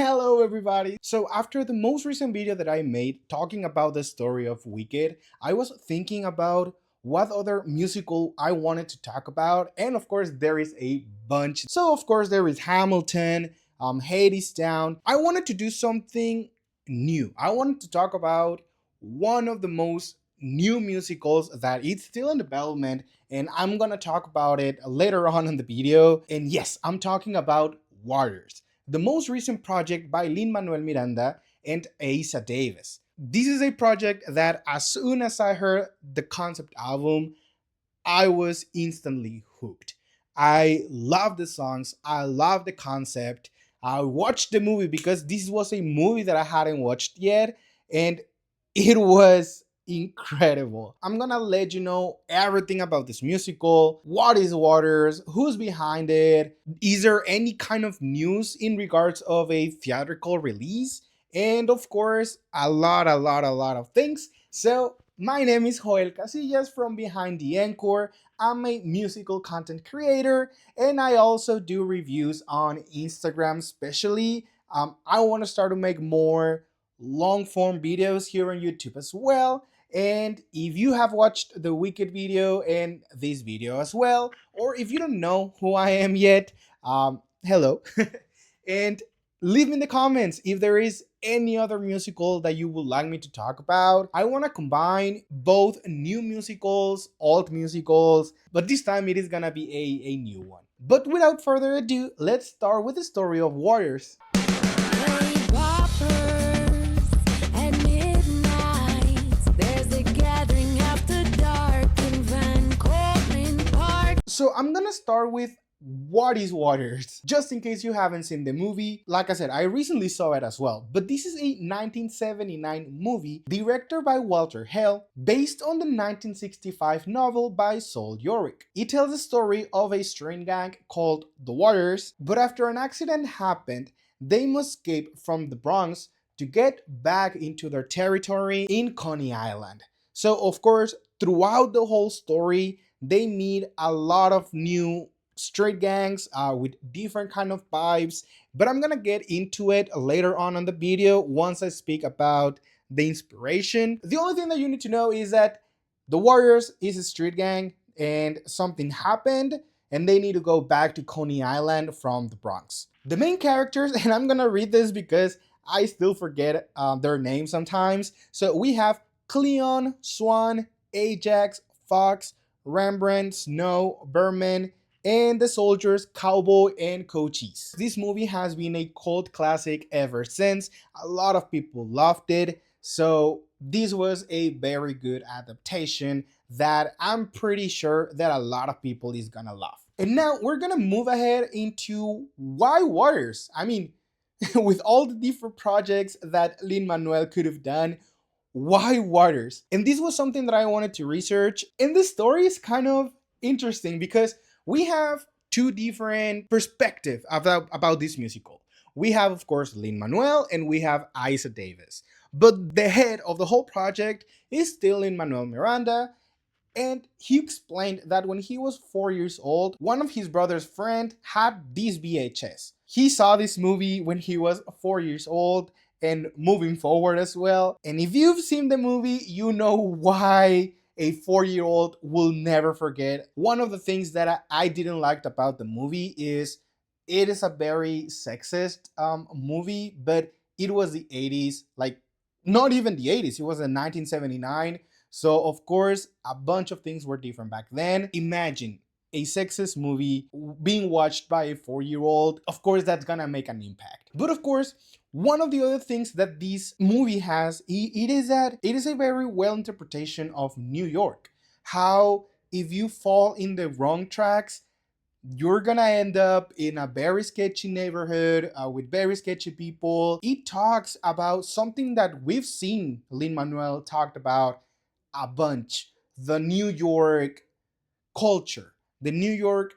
Hello everybody! So after the most recent video that I made talking about the story of Wicked, I was thinking about what other musical I wanted to talk about, and of course there is a bunch. So of course there is Hamilton, Hades Town. I wanted to do something new. I wanted to talk about one of the most new musicals that is still in development, and I'm gonna talk about it later on in the video. And yes, I'm talking about Warriors, the most recent project by Lin-Manuel Miranda and Eisa Davis. This is a project that as soon as I heard the concept album, I was instantly hooked. I love the songs, I love the concept. I watched the movie because this was a movie that I hadn't watched yet, and it was incredible. I'm gonna let you know everything about this musical. What is Waters? Who's behind it? Is there any kind of news in regards of a theatrical release? And of course, a lot of things. So my name is Joel Casillas from Behind the Encore. I'm a musical content creator and I also do reviews on Instagram, especially. I want to start to make more long form videos here on YouTube as well. And if you have watched the Wicked video and this video as well, or if you don't know who I am yet, hello. And leave me in the comments if there is any other musical that you would like me to talk about. I want to combine both new musicals, old musicals, but this time it is gonna be a new one. But without further ado, let's start with the story of Warriors. So I'm gonna start with what is Waters? Just in case you haven't seen the movie, like I said, I recently saw it as well. But this is a 1979 movie directed by Walter Hale, based on the 1965 novel by Sol Yorick. It tells the story of a string gang called the Waters, but after an accident happened, they must escape from the Bronx to get back into their territory in Coney Island. So of course, throughout the whole story, they meet a lot of new street gangs with different kind of vibes, but I'm gonna get into it later on in the video once I speak about the inspiration. The only thing that you need to know is that the Warriors is a street gang and something happened and they need to go back to Coney Island from the Bronx. The main characters, and I'm gonna read this because I still forget their names sometimes. So we have Cleon, Swan, Ajax, Fox, Rembrandt, Snow, Berman, and the soldiers Cowboy and Cochise. This movie has been a cult classic ever since. A lot of people loved it, so this was a very good adaptation that I'm pretty sure that a lot of people is gonna love. And now we're gonna move ahead into why Warriors. I mean, with all the different projects that Lin-Manuel could have done, why Waters? And this was something that I wanted to research. And the story is kind of interesting because we have two different perspectives about this musical. We have, of course, Lin-Manuel and we have Eisa Davis. But the head of the whole project is still Lin-Manuel Miranda. And he explained that when he was 4 years old, one of his brother's friend had this VHS. He saw this movie when he was 4 years old and moving forward as well. And if you've seen the movie, you know why a 4-year-old will never forget. One of the things that I didn't like about the movie is it is a very sexist movie, but it was the 80s, like not even the 80s, it was in 1979. So of course, a bunch of things were different back then. Imagine a sexist movie being watched by a 4-year-old. Of course, that's gonna make an impact. But of course, one of the other things that this movie has, it is that it is a very well interpretation of New York. How if you fall in the wrong tracks, you're gonna end up in a very sketchy neighborhood with very sketchy people. It talks about something that we've seen Lin-Manuel talked about a bunch: the New York culture, the New York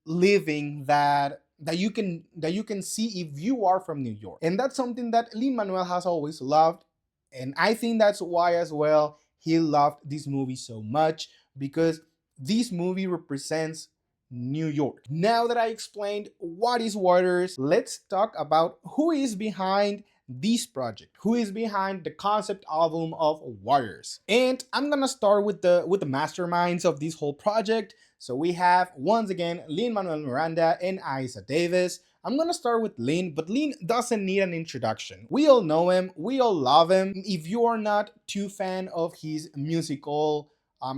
living that you can see if you are from New York. And that's something that Lin-Manuel has always loved, and I think that's why as well he loved this movie so much, because this movie represents New York. Now that I explained what is Warriors, let's talk about who is behind this project, who is behind the concept album of Warriors. And I'm gonna start with the masterminds of this whole project. So we have once again Lin-Manuel Miranda and Eisa Davis. I'm gonna start with Lin, but Lin doesn't need an introduction. We all know him, we all love him. If you are not too fan of his musical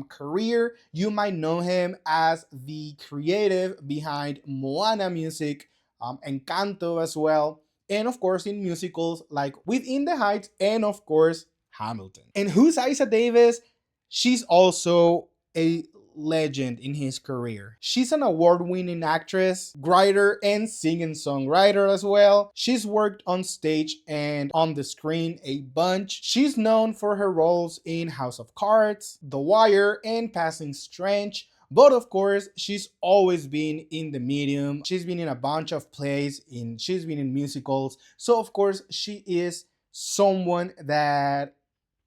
career, you might know him as the creative behind Moana music, Encanto as well, and of course in musicals like Within the Heights and of course Hamilton. And who's Eisa Davis? She's also a legend in his career. She's an award-winning actress, writer, and singer-songwriter as well. She's worked on stage and on the screen a bunch. She's known for her roles in House of Cards, The Wire, and Passing Strange. But of course, she's always been in the medium. She's been in a bunch of plays, she's been in musicals. So of course, she is someone that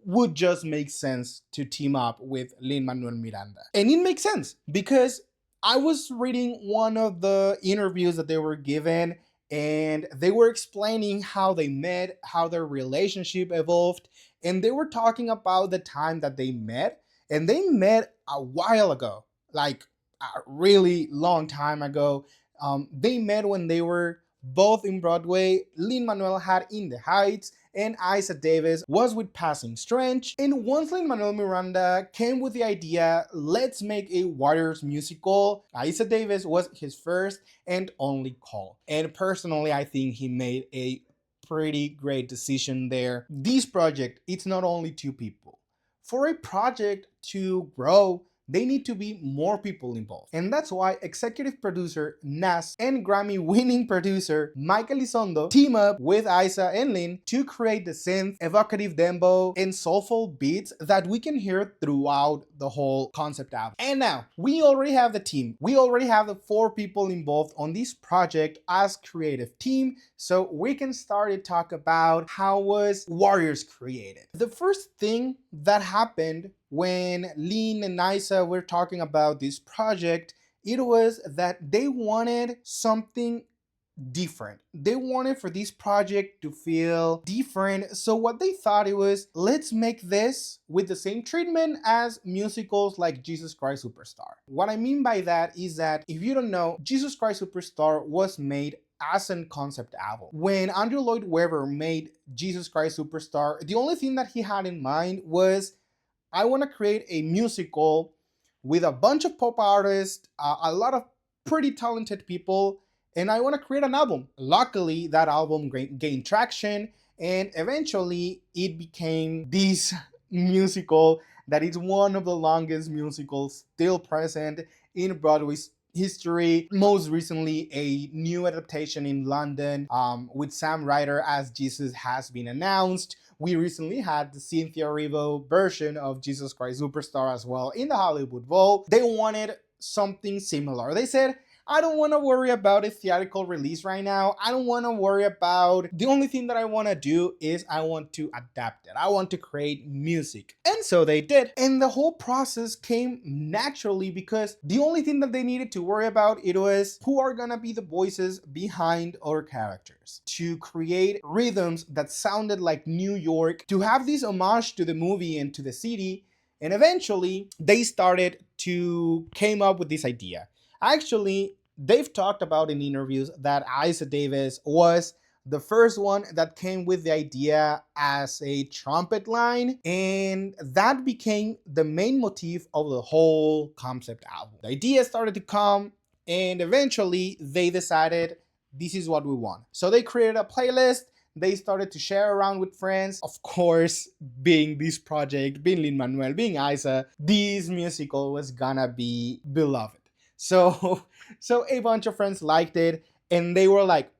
would just make sense to team up with Lin-Manuel Miranda. And it makes sense because I was reading one of the interviews that they were given, and they were explaining how they met, how their relationship evolved, and they were talking about the time that they met, and they met a while ago, like a really long time ago. They met when they were both in Broadway. Lin-Manuel had In the Heights, and Eisa Davis was with Passing Strange. And once Lin-Manuel Miranda came with the idea, let's make a Warriors musical, Eisa Davis was his first and only call. And personally, I think he made a pretty great decision there. This project, it's not only two people. For a project to grow, they need to be more people involved. And that's why executive producer Nas and Grammy-winning producer Mike Elizondo team up with Eisa and Lin to create the synth, evocative dembo, and soulful beats that we can hear throughout the whole concept album. And now, we already have the team. We already have the 4 people involved on this project as creative team, so we can start to talk about how was Warriors created. The first thing that happened when Lin and Eisa were talking about this project, it was that they wanted something different. They wanted for this project to feel different. So what they thought it was, let's make this with the same treatment as musicals like Jesus Christ Superstar. What I mean by that is that if you don't know, Jesus Christ Superstar was made as a concept album. When Andrew Lloyd Webber made Jesus Christ Superstar, the only thing that he had in mind was, I want to create a musical with a bunch of pop artists, a lot of pretty talented people, and I want to create an album. Luckily, that album gained traction, and eventually it became this musical that is one of the longest musicals still present in Broadway's history. Most recently, a new adaptation in London with Sam Ryder as Jesus has been announced. We recently had the Cynthia Erivo version of Jesus Christ Superstar as well in the Hollywood Bowl. They wanted something similar. They said, I don't want to worry about a theatrical release right now. I don't want to worry about, the only thing that I want to do is I want to adapt it. I want to create music. And so they did. And the whole process came naturally because the only thing that they needed to worry about, it was who are gonna be the voices behind our characters, to create rhythms that sounded like New York, to have this homage to the movie and to the city. And eventually they started to came up with this idea. Actually, they've talked about in interviews that Eisa Davis was the first one that came with the idea as a trumpet line, and that became the main motif of the whole concept album. The idea started to come, and eventually they decided this is what we want. So they created a playlist. They started to share around with friends. Of course, being this project, being Lin-Manuel, being Eisa, this musical was gonna be beloved. So a bunch of friends liked it, and they were like,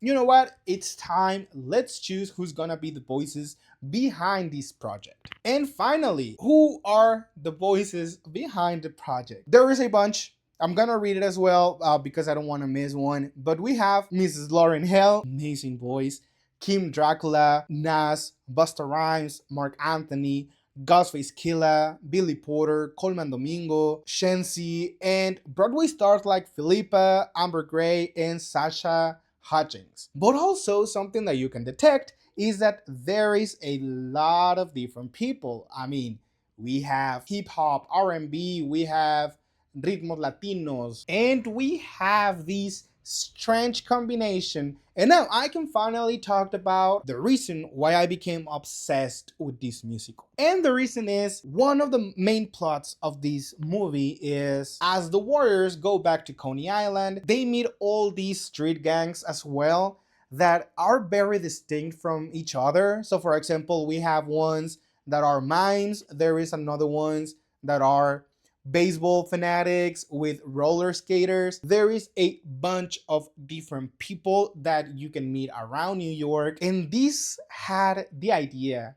you know what? It's time. Let's choose who's gonna be the voices behind this project. And finally, who are the voices behind the project? There is a bunch. I'm gonna read it as well because I don't want to miss one. But we have Mrs. Lauren Hill, amazing voice, Kim Dracula, Nas, Busta Rhymes, Mark Anthony, Ghostface Killa, Billy Porter, Coleman Domingo, Shensi, and Broadway stars like Philippa, Amber Gray, and Sasha Hutchings. But also something that you can detect is that there is a lot of different people. I mean, we have hip hop, R&B, we have ritmos latinos, and we have these strange combination. And now I can finally talk about the reason why I became obsessed with this musical. And the reason is one of the main plots of this movie is as the warriors go back to Coney Island, they meet all these street gangs as well that are very distinct from each other. So for example, we have ones that are mimes, there is another ones that are baseball fanatics with roller skaters. There is a bunch of different people that you can meet around New York, and this had the idea,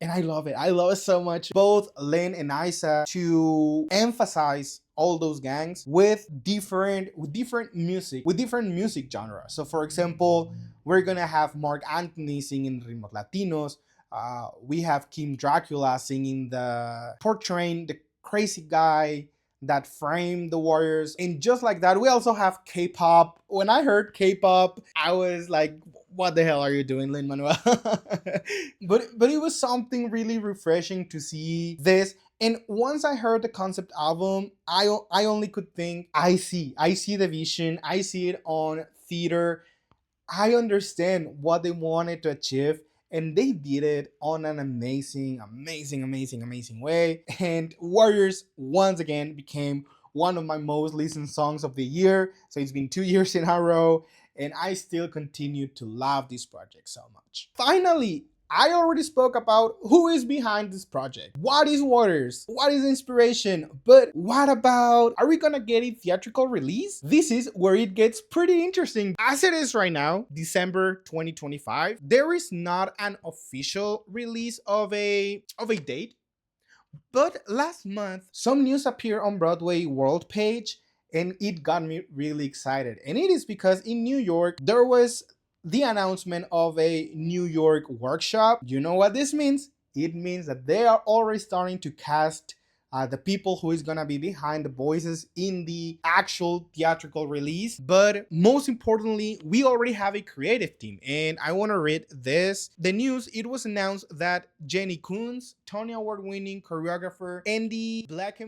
and I love it. I love it so much. Both Lin and Eisa to emphasize all those gangs with different music genres. So for example, we're gonna have Mark Anthony singing ritmos latinos. We have Kim Dracula singing the portraying the crazy guy that framed the warriors, and just like that we also have K-pop. When I heard K-pop, I was like, what the hell are you doing, Lin-Manuel? But it was something really refreshing to see this. And once I heard the concept album, I only could think, I see the vision, I see it on theater, I understand what they wanted to achieve, and they did it on an amazing way. And Warriors once again became one of my most listened songs of the year. So it's been 2 years in a row, and I still continue to love this project so much. Finally, I already spoke about who is behind this project. What is Waters? What is inspiration? But what about, are we gonna get a theatrical release? This is where it gets pretty interesting. As it is right now, December 2025, there is not an official release of a date. But last month, some news appeared on Broadway World page, and it got me really excited. And it is because in New York, there was the announcement of a New York workshop. You know what this means? It means that they are already starting to cast the people who is gonna be behind the voices in the actual theatrical release. But most importantly, we already have a creative team, and I want to read this. The news, it was announced that Jenny Coons, Tony Award-winning choreographer Andy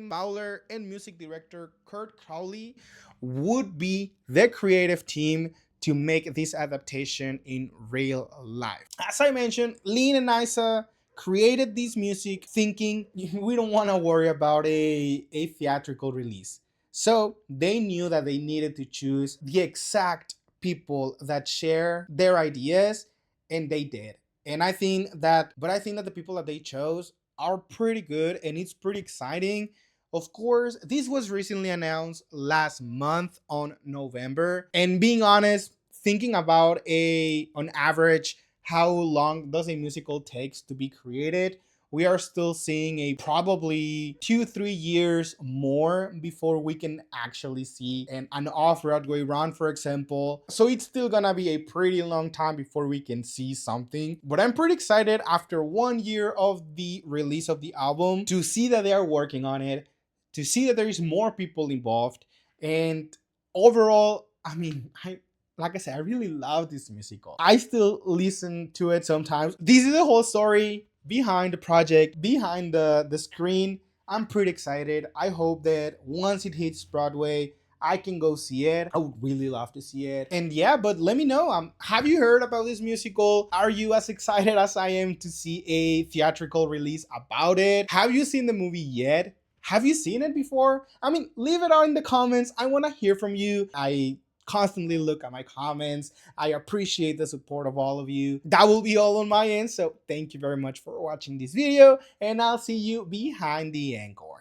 Fowler, and music director Kurt Crowley would be the creative team to make this adaptation in real life. As I mentioned, Lin and Eisa created this music thinking we don't want to worry about a theatrical release. So they knew that they needed to choose the exact people that share their ideas, and they did. And I think that the people that they chose are pretty good, and it's pretty exciting. Of course, this was recently announced last month on November. And being honest, thinking about on average, how long does a musical takes to be created, we are still seeing a probably 2-3 years more before we can actually see an off-Broadway run, for example. So it's still gonna be a pretty long time before we can see something. But I'm pretty excited after 1 year of the release of the album to see that they are working on it, to see that there is more people involved. And overall, I mean, like I said, I really love this musical. I still listen to it sometimes. This is the whole story behind the project, behind the screen. I'm pretty excited. I hope that once it hits Broadway, I can go see it. I would really love to see it. And yeah, but let me know. Have you heard about this musical? Are you as excited as I am to see a theatrical release about it? Have you seen the movie yet? Have you seen it before? I mean, leave it out in the comments. I want to hear from you. I constantly look at my comments. I appreciate the support of all of you. That will be all on my end. So thank you very much for watching this video, and I'll see you behind the Encore.